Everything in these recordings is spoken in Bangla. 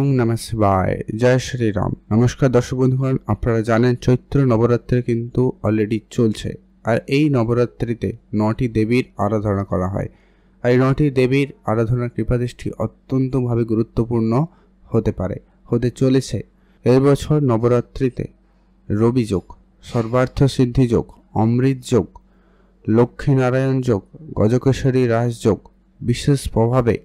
ওম নমঃ শিবায়। জয় শ্রীরাম। নমস্কার দর্শক বন্ধুগণ, আপনারা জানেন চৈত্র নবরাত্রি কিন্তু অলরেডি চলছে। আর এই নবরাত্রিতে 9টি দেবীর আরাধনা করা হয়। আর এই 9টি দেবীর আরাধনার কৃপাদৃষ্টি অত্যন্তভাবে গুরুত্বপূর্ণ হতে চলেছে। এই বছর নবরাত্রিতে রবি যোগ, সর্বার্থ সিদ্ধি যোগ, অমৃত যোগ, লক্ষ্মীনারায়ণ যোগ, গজকেশরী রাজযোগ বিশেষ প্রভাবে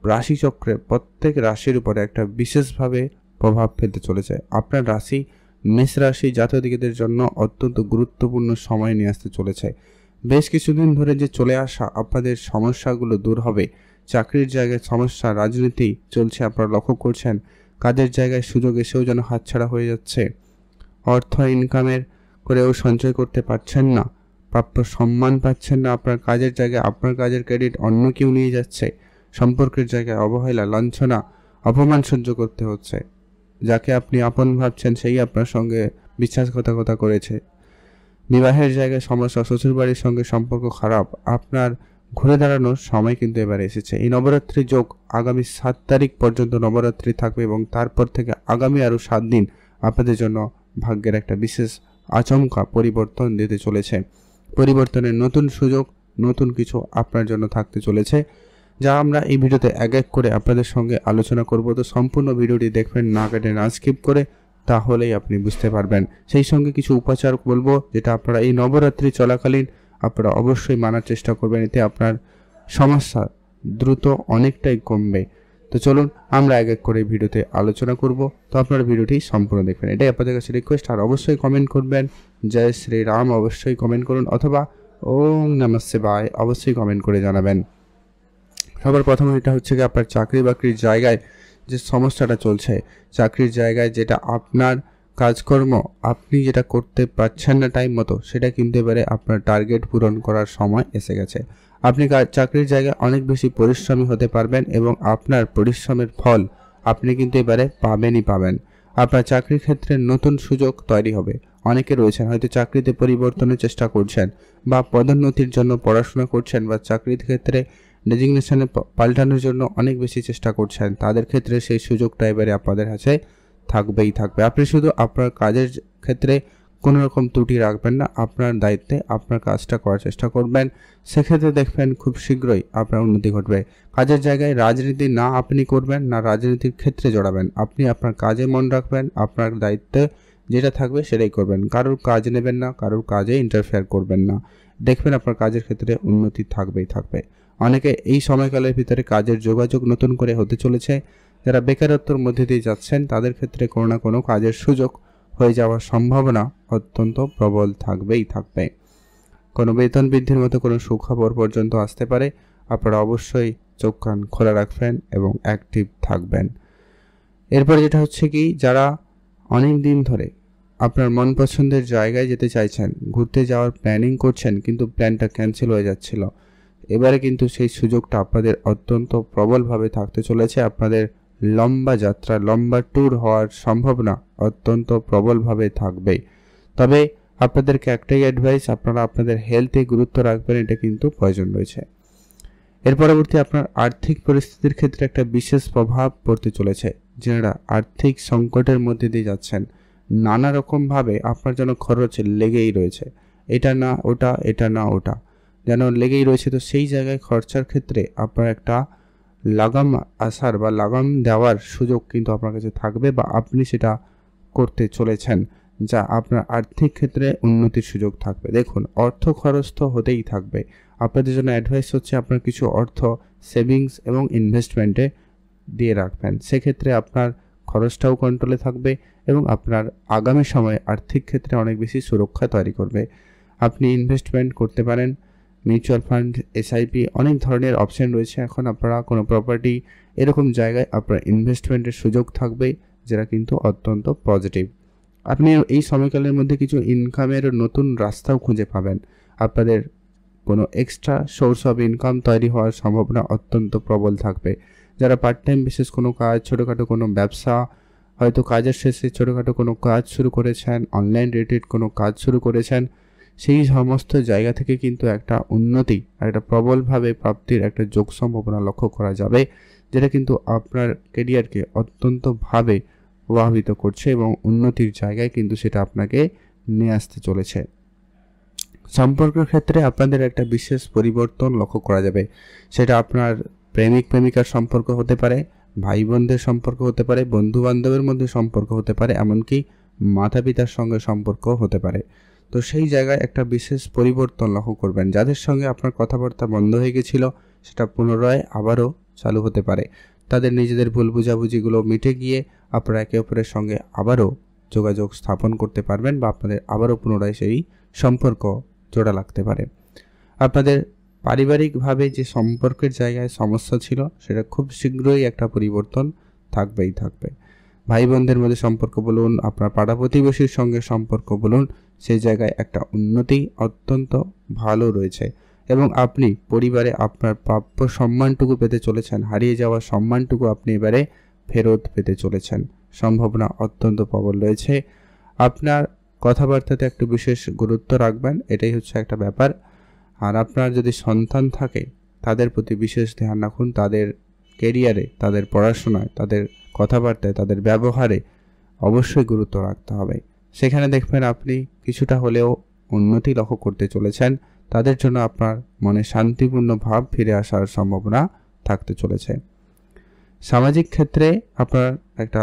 রাশিচক্রে প্রত্যেক রাশির উপরে একটা বিশেষভাবে প্রভাব ফেলতে চলেছে। আপনার রাশি মেষ রাশি জাতকদের জন্য অত্যন্ত গুরুত্বপূর্ণ সময় নিয়ে আসতে চলেছে। বেশ কিছুদিন ধরে যে চলে আসা আপনাদের সমস্যাগুলো দূর হবে। চাকরির জায়গায় সমস্যা, রাজনীতি চলছে, আপনারা লক্ষ্য করছেন। কাজের জায়গায় সুযোগ এসেও যেন হাতছাড়া হয়ে যাচ্ছে। অর্থ ইনকামের করেও সঞ্চয় করতে পারছেন না, প্রাপ্য সম্মান পাচ্ছেন না। আপনার কাজের জায়গায় আপনার কাজের ক্রেডিট অন্য কেউ নিয়ে যাচ্ছে। সম্পর্কের জায়গায় অবহেলা, লাঞ্ছনা, অপমান সহ্য করতে হচ্ছে। যাকে আপনি আপন ভাবছেন সেই আপনার সঙ্গে বিশ্বাসঘাতকতা করেছে। বিবাহের জায়গায় সমস্যা, শ্বশুরবাড়ির সঙ্গে সম্পর্ক খারাপ। আপনার ঘুরে দাঁড়ানোর সময় কিন্তু এবার এসেছে। এই নবরাত্রি যোগ আগামী 7 তারিখ পর্যন্ত নবরাত্রি থাকবে এবং তারপর থেকে আগামী আরও 7 দিন আপনাদের জন্য ভাগ্যের একটা বিশেষ আচমকা পরিবর্তন দিতে চলেছে। পরিবর্তনের নতুন সুযোগ, নতুন কিছু আপনার জন্য থাকতে চলেছে, যা আমরা এই ভিডিওতে এক এক করে আপনাদের সঙ্গে আলোচনা করব। তো সম্পূর্ণ ভিডিওটি দেখবেন, না কেটে না স্কিপ করে, তাহলেই আপনি বুঝতে পারবেন। সেই সঙ্গে কিছু উপাচার বলবো যেটা আপনারা এই নবরাত্রি চলাকালীন আপনারা অবশ্যই মানার চেষ্টা করবেন। এতে আপনার সমস্যা দ্রুত অনেকটাই কমবে। তো চলুন আমরা এক এক করে ভিডিওতে আলোচনা করব। তো আপনারা ভিডিওটি সম্পূর্ণ দেখবেন, এটাই আপনাদের কাছে রিকোয়েস্ট। আর অবশ্যই কমেন্ট করবেন জয় শ্রীরাম, অবশ্যই কমেন্ট করুন, অথবা ওম নমঃ শিবায় অবশ্যই কমেন্ট করে জানাবেন। সবার প্রথমে এটা হচ্ছে কি, আপনার চাকরি বাকরির জায়গায় যে সমস্যাটা চলছে, চাকরির জায়গায় যেটা আপনার কাজকর্ম আপনি যেটা করতে পারছেন না টাইম মতো, সেটা কিন্তু এবারে আপনার টার্গেট পূরণ করার সময় এসে গেছে। আপনি চাকরির জায়গায় অনেক বেশি পরিশ্রমী হতে পারবেন এবং আপনার পরিশ্রমের ফল আপনি কিন্তু এবারে পাবেন। আপনার চাকরির ক্ষেত্রে নতুন সুযোগ তৈরি হবে। অনেকে রয়েছেন হয়তো চাকরিতে পরিবর্তনের চেষ্টা করছেন, বা পদোন্নতির জন্য পড়াশোনা করছেন, বা চাকরির ক্ষেত্রে ডেজিগনেশনে পাল্টানোর জন্য অনেক বেশি চেষ্টা করছেন। তাদের ক্ষেত্রে সেই সুযোগটা এবারে আপনাদের কাছে থাকবে। আপনি শুধু আপনার কাজের ক্ষেত্রে কোনো রকম ত্রুটি রাখবেন না, আপনার দায়িত্বে আপনার কাজটা করার চেষ্টা করবেন। সেক্ষেত্রে দেখবেন খুব শীঘ্রই আপনার উন্নতি ঘটবে। কাজের জায়গায় রাজনীতি না আপনি করবেন, না রাজনীতির ক্ষেত্রে জড়াবেন। আপনি আপনার কাজে মন রাখবেন, আপনার দায়িত্বে যেটা থাকবে সেটাই করবেন। কারোর কাজ নেবেন না, কারোর কাজে ইন্টারফেয়ার করবেন না। দেখবেন আপনার কাজের ক্ষেত্রে উন্নতি থাকবে। অনেকে এই সময়কালের ভিতরে কাজের যোগাযোগ নতুন করে হতে চলেছে। যারা বেকারত্বের মধ্যে দিয়ে যাচ্ছেন তাদের ক্ষেত্রে কোনো না কোনো কাজের সুযোগ হয়ে যাওয়ার সম্ভাবনা অত্যন্ত প্রবল থাকবে। কোনো বেতন বৃদ্ধির মতো কোনো সুখবর পর্যন্ত আসতে পারে। আপনারা অবশ্যই চোখ কান খোলা রাখবেন এবং অ্যাক্টিভ থাকবেন। এরপরে যেটা হচ্ছে কি, যারা অনেক দিন ধরে আপনার মন পছন্দের জায়গায় যেতে চাইছেন, ঘুরতে যাওয়ার প্ল্যানিং করছেন, কিন্তু প্ল্যানটা ক্যান্সেল হয়ে যাচ্ছিল, এবারে কিন্তু সেই সুযোগটা আপনাদের অত্যন্ত প্রবলভাবে থাকতে চলেছে। আপনাদের লম্বা যাত্রা, লম্বা ট্যুর হওয়ার সম্ভাবনা অত্যন্ত প্রবলভাবে থাকবে। তবে আপনাদেরকে একটাই অ্যাডভাইস, আপনারা আপনাদের হেলথে গুরুত্ব রাখবেন, এটা কিন্তু প্রয়োজন রয়েছে। এর পরবর্তী আপনার আর্থিক পরিস্থিতির ক্ষেত্রে একটা বিশেষ প্রভাব পড়তে চলেছে। যারা আর্থিক সংকটের মধ্যে দিয়ে যাচ্ছেন, নানা রকমভাবে আপনার যেন খরচ লেগেই রয়েছে, এটা না ওটা, এটা না ওটা যেন লেগেই রয়েছে। তো সেই জায়গায় খরচার ক্ষেত্রে আপনার একটা লাগাম আসার বা লাগাম দেওয়ার সুযোগ কিন্তু আপনার কাছে থাকবে, বা আপনি সেটা করতে চলেছেন, যা আপনার আর্থিক ক্ষেত্রে উন্নতির সুযোগ থাকবে। দেখুন, অর্থ খরচ তো হতেই থাকবে। আপনাদের জন্য অ্যাডভাইস হচ্ছে আপনার কিছু অর্থ সেভিংস এবং ইনভেস্টমেন্টে দিয়ে রাখবেন। সেক্ষেত্রে আপনার খরচটাও কন্ট্রোলে থাকবে এবং আপনার আগামী সময়ে আর্থিক ক্ষেত্রে অনেক বেশি সুরক্ষা তৈরি করবে। আপনি ইনভেস্টমেন্ট করতে পারেন, মিউচুয়াল ফান্ড, এসআইপি, অনেক ধরনের অপশন রয়েছে। এখন আপনারা কোনো প্রপার্টি, এরকম জায়গায় আপনার ইনভেস্টমেন্টের সুযোগ থাকবে, যেটা কিন্তু অত্যন্ত পজিটিভ। আপনি এই সময়কালের মধ্যে কিছু ইনকামের নতুন রাস্তাও খুঁজে পাবেন। আপনাদের কোনো এক্সট্রা সোর্স অফ ইনকাম তৈরি হওয়ার সম্ভাবনা অত্যন্ত প্রবল থাকবে। যারা পার্ট টাইম বিশেষ কোনো কাজ, ছোটোখাটো কোনো ব্যবসা, হয়তো কাজের শেষে ছোটোখাটো কোনো কাজ শুরু করেছেন, অনলাইন রিলেটেড কোনো কাজ শুরু করেছেন, সেই সমস্ত জায়গা থেকে কিন্তু একটা উন্নতি আর একটা প্রবলভাবে প্রাপ্তির একটা যোগ সম্ভাবনা লক্ষ্য করা যাবে। যেটা কিন্তু আপনার কেরিয়ারকে অত্যন্তভাবে প্রভাবিত করছে এবং উন্নতির জায়গায় কিন্তু সেটা আপনাকে নিয়ে আসতে চলেছে। সম্পর্কের ক্ষেত্রে আপনাদের একটা বিশেষ পরিবর্তন লক্ষ্য করা যাবে। সেটা আপনার প্রেমিক প্রেমিকার সম্পর্ক হতে পারে, ভাই বোনদের সম্পর্ক হতে পারে, বন্ধু বান্ধবের মধ্যে সম্পর্ক হতে পারে, এমনকি মাতা পিতার সঙ্গে সম্পর্ক হতে পারে। তো সেই জায়গায় একটা বিশেষ পরিবর্তন লক্ষ্য করবেন। যাদের সঙ্গে আপনার কথাবার্তা বন্ধ হয়ে গেছিল সেটা পুনরায় আবারও চালু হতে পারে। তাদের নিজেদের ভুল বুঝাবুঝিগুলো মিটে গিয়ে আপনারা একে অপরের সঙ্গে আবারও যোগাযোগ স্থাপন করতে পারবেন বা আপনাদের আবারও পুনরায় সেই সম্পর্ক জোড়া লাগতে পারে। আপনাদের পারিবারিকভাবে যে সম্পর্কের জায়গায় সমস্যা ছিল সেটা খুব শীঘ্রই একটা পরিবর্তন থাকবেই থাকবে। ভাই বোনদের মধ্যে সম্পর্ক বলুন, আপনার পাড়া প্রতিবেশীর সঙ্গে সম্পর্ক বলুন, সেই জায়গায় একটা উন্নতি অত্যন্ত ভালো রয়েছে এবং আপনি পরিবারে আপনার প্রাপ্য সম্মানটুকু পেতে চলেছেন। হারিয়ে যাওয়া সম্মানটুকু আপনি এবারে ফেরত পেতে চলেছেন। সম্ভাবনা অত্যন্ত প্রবল রয়েছে। আপনার কথাবার্তাতে একটু বিশেষ গুরুত্ব রাখবেন, এটাই হচ্ছে একটা ব্যাপার। আর আপনার যদি সন্তান থাকে তাদের প্রতি বিশেষ ধ্যান রাখুন। তাদের কেরিয়ারে, তাদের পড়াশোনায়, তাদের কথাবার্তায়, তাদের ব্যবহারে অবশ্যই গুরুত্ব রাখতে হবে। সেখানে দেখবেন আপনি কিছুটা হলেও উন্নতি লক্ষ্য করতে চলেছেন। তাদের জন্য আপনার মনে শান্তিপূর্ণ ভাব ফিরে আসার সম্ভাবনা থাকতে চলেছে। সামাজিক ক্ষেত্রে আপনার একটা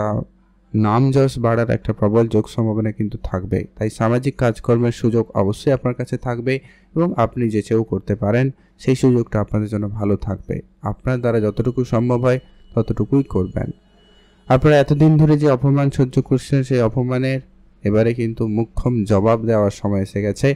নাম যশ বাড়ার একটা প্রবল যোগ সম্ভাবনা কিন্তু থাকবে। তাই সামাজিক কাজকর্মের সুযোগ অবশ্যই আপনার কাছে থাকবে এবং আপনি যে চেয়েও করতে পারেন সেই সুযোগটা আপনাদের জন্য ভালো থাকবে। আপনার দ্বারা যতটুকু সম্ভব হয় ততটুকুই করবেন। আপনারা এতদিন ধরে যে অপমান সহ্য করছেন সেই অপমানের এবারে কিন্তু মুখ্যম জবাব দেওয়ার সময় এসে গেছে।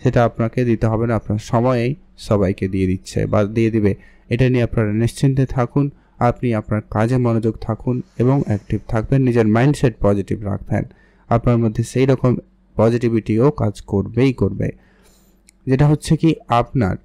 সেটা আপনাকে দিতে হবে না, আপনার সময়েই সবাইকে দিয়ে দিচ্ছে বা দিয়ে দিবে। এটা নিয়ে আপনারা নিশ্চিন্তে থাকুন। আপনি আপনার কাজে মনোযোগ থাকুন এবং অ্যাক্টিভ থাকবেন। নিজের মাইন্ডসেট পজিটিভ রাখবেন। আপনার মধ্যে সেই রকম পজিটিভিটিও কাজ করবেই করবে। যেটা হচ্ছে কি আপনার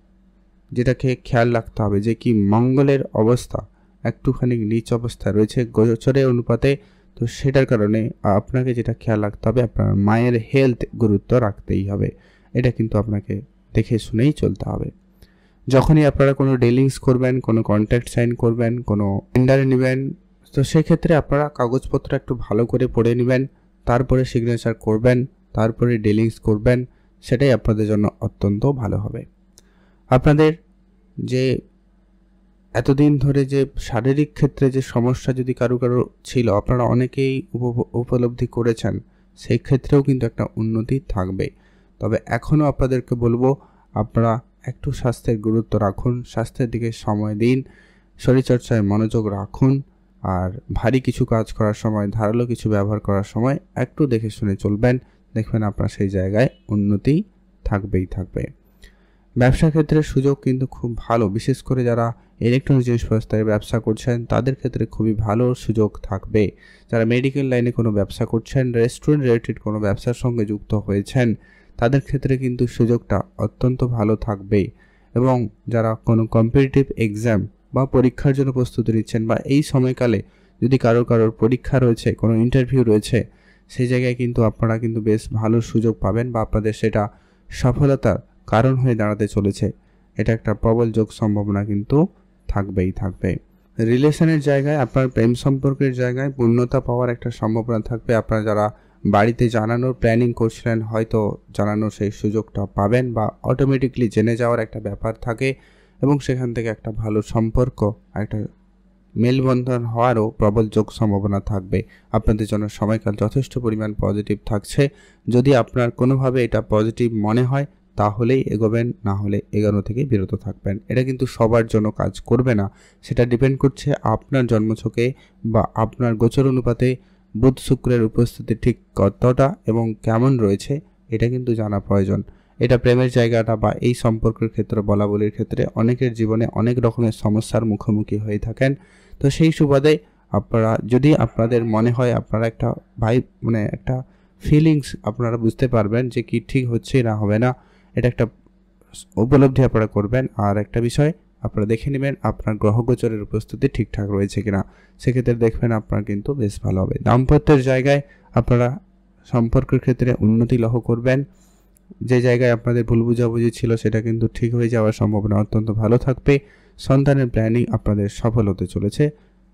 যেটাকে খেয়াল রাখতে হবে যে কি মঙ্গলের অবস্থা একটুখানি নিচ অবস্থায় রয়েছে গোচরের অনুপাতে। তো সেটার কারণে আপনাকে যেটা খেয়াল রাখতে হবে, আপনার মায়ের হেলথ গুরুত্ব রাখতেই হবে। এটা কিন্তু আপনাকে দেখে শুনেই চলতে হবে। যখনই আপনারা কোনো ডিলিংস করবেন, কোনো কন্ট্রাক্ট সাইন করবেন, কোনো টেন্ডারে নেবেন, তো সেক্ষেত্রে আপনারা কাগজপত্র একটু ভালো করে পড়ে নেবেন, তারপরে সিগনেচার করবেন, তারপরে ডিলিংস করবেন। সেটাই আপনাদের জন্য অত্যন্ত ভালো হবে। আপনাদের যে এতদিন ধরে যে শারীরিক ক্ষেত্রে যে সমস্যা যদি কারো ছিল, আপনারা অনেকেই উপলব্ধি করেছেন, সেই ক্ষেত্রেও কিন্তু একটা উন্নতি থাকবে। তবে এখনও আপনাদেরকে বলবো আপনারা একটু স্বাস্থ্যের গুরুত্ব রাখুন, স্বাস্থ্যের দিকে সময় দিন, শরীরচর্চায় মনোযোগ রাখুন। আর ভারী কিছু কাজ করার সময়, ধারালো কিছু ব্যবহার করার সময় একটু দেখে শুনে চলবেন। দেখবেন আপনার সেই জায়গায় উন্নতি থাকবেই থাকবে। ব্যবসা ক্ষেত্রে সুযোগ কিন্তু খুব ভালো, বিশেষ করে যারা ইলেকট্রনিক জিনিসপত্রের ব্যবসা করছেন তাদের ক্ষেত্রে খুবই ভালো সুযোগ থাকবে। যারা মেডিকেল লাইনে কোনো ব্যবসা করছেন, রেস্টুরেন্ট রিলেটেড কোনো ব্যবসার সঙ্গে যুক্ত হয়েছেন, তাদের ক্ষেত্রে কিন্তু সুযোগটা অত্যন্ত ভালো থাকবে। এবং যারা কোনো কম্পিটিটিভ এক্সাম বা পরীক্ষার জন্য প্রস্তুতি নিচ্ছেন বা এই সময়কালে যদি কারোর পরীক্ষা রয়েছে, কোনো ইন্টারভিউ রয়েছে, সেই জায়গায় কিন্তু আপনারা কিন্তু বেশ ভালো সুযোগ পাবেন বা আপনাদের সেটা সফলতার কারণ হয়ে দাঁড়াতে চলেছে। এটা একটা প্রবল যোগ সম্ভাবনা কিন্তু থাকবেই থাকবে। রিলেশনের জায়গায়, আপনার প্রেম সম্পর্কের জায়গায় পূর্ণতা পাওয়ার একটা সম্ভাবনা থাকবে। আপনারা যারা বাড়িতে জানানোর প্ল্যানিং করছিলেন, হয়তো জানানোর সেই সুযোগটা পাবেন বা অটোমেটিকলি জেনে যাওয়ার একটা ব্যাপার থাকে এবং সেখান থেকে একটা ভালো সম্পর্ক, একটা মেলবন্ধন হওয়ারও প্রবল যোগ সম্ভাবনা থাকবে। আপনাদের জন্য সময়কাল যথেষ্ট পরিমাণ পজিটিভ থাকছে। যদি আপনার কোনোভাবে এটা পজিটিভ মনে হয় তাহলেই এগোবেন, না হলে এগোনো থেকে বিরত থাকবেন। এটা কিন্তু সবার জন্য কাজ করবে না, সেটা ডিপেন্ড করছে আপনার জন্মছকে বা আপনার গোচর অনুপাতে বুধ শুক্রের উপস্থিতি ঠিক কতটা এবং কেমন রয়েছে, এটা কিন্তু জানা প্রয়োজন। এটা প্রেমের জায়গাটা বা এই সম্পর্কের ক্ষেত্রে, বলাবলির ক্ষেত্রে অনেকের জীবনে অনেক রকমের সমস্যার মুখোমুখি হয়ে থাকেন। তো সেই সুবাদে আপনারা যদি আপনাদের মনে হয় আপনারা একটা একটা ফিলিংস আপনারা বুঝতে পারবেন যে কি ঠিক হচ্ছে না হবে না, এটা একটা উপলব্ধি আপনারা করবেন। আর একটা বিষয় আপনারা দেখে নেবেন আপনার গ্রহগোচরের উপস্থিতি ঠিকঠাক রয়েছে কিনা, সেক্ষেত্রে দেখবেন আপনার কিন্তু বেশ ভালো হবে। দাম্পত্যের জায়গায় আপনারা সম্পর্কের ক্ষেত্রে উন্নতি লক্ষ্য করবেন। যে জায়গায় আপনাদের ভুল বুঝাবুঝি ছিল সেটা কিন্তু ঠিক হয়ে যাওয়ার সম্ভাবনা অত্যন্ত ভালো থাকবে। সন্তানের প্ল্যানিং আপনাদের সফল হতে চলেছে।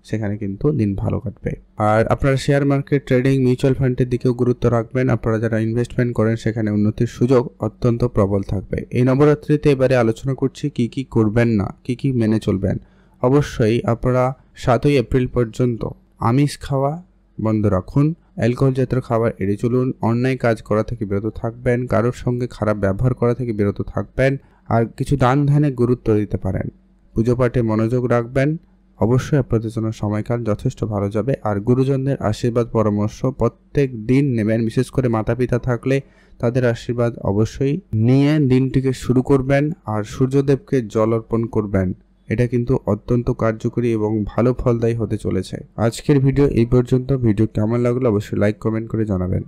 সেখানে কিন্তু দিন ভালো কাটবে। আর আপনারা শেয়ার মার্কেট, ট্রেডিং, মিউচুয়াল ফান্ডের দিকেও গুরুত্ব রাখবেন। আপনারা যারা ইনভেস্টমেন্ট করেন সেখানে উন্নতির সুযোগ অত্যন্ত প্রবল থাকবে। এই নবরাত্রিতে এবারে আলোচনা করছি কি কি করবেন না, কি কি মেনে চলবেন। অবশ্যই আপনারা 7ই এপ্রিল পর্যন্ত আমিষ খাওয়া বন্ধ রাখুন, অ্যালকোহল জাতীয় খাবার এড়িয়ে চলুন, অন্যায় কাজ করা থেকে বিরত থাকবেন, কারোর সঙ্গে খারাপ ব্যবহার করা থেকে বিরত থাকবেন, আর কিছু দান ধ্যানে গুরুত্ব দিতে পারেন, পুজো পাঠে মনোযোগ রাখবেন। অবশ্যই আপনাদের জন্য সময়কাল যথেষ্ট ভালো যাবে। আর গুরুজনদের আশীর্বাদ পরামর্শ প্রত্যেক দিন নেবেন, বিশেষ করে মাতা পিতা থাকলে তাদের আশীর্বাদ অবশ্যই নিয়ে দিনটিকে শুরু করবেন। আর সূর্যদেবকে জল অর্পণ করবেন, এটা কিন্তু অত্যন্ত কার্যকরী এবং ভালো ফলদায়ী হতে চলেছে। আজকের ভিডিও এই পর্যন্ত। ভিডিও কেমন লাগলো অবশ্যই লাইক কমেন্ট করে জানাবেন।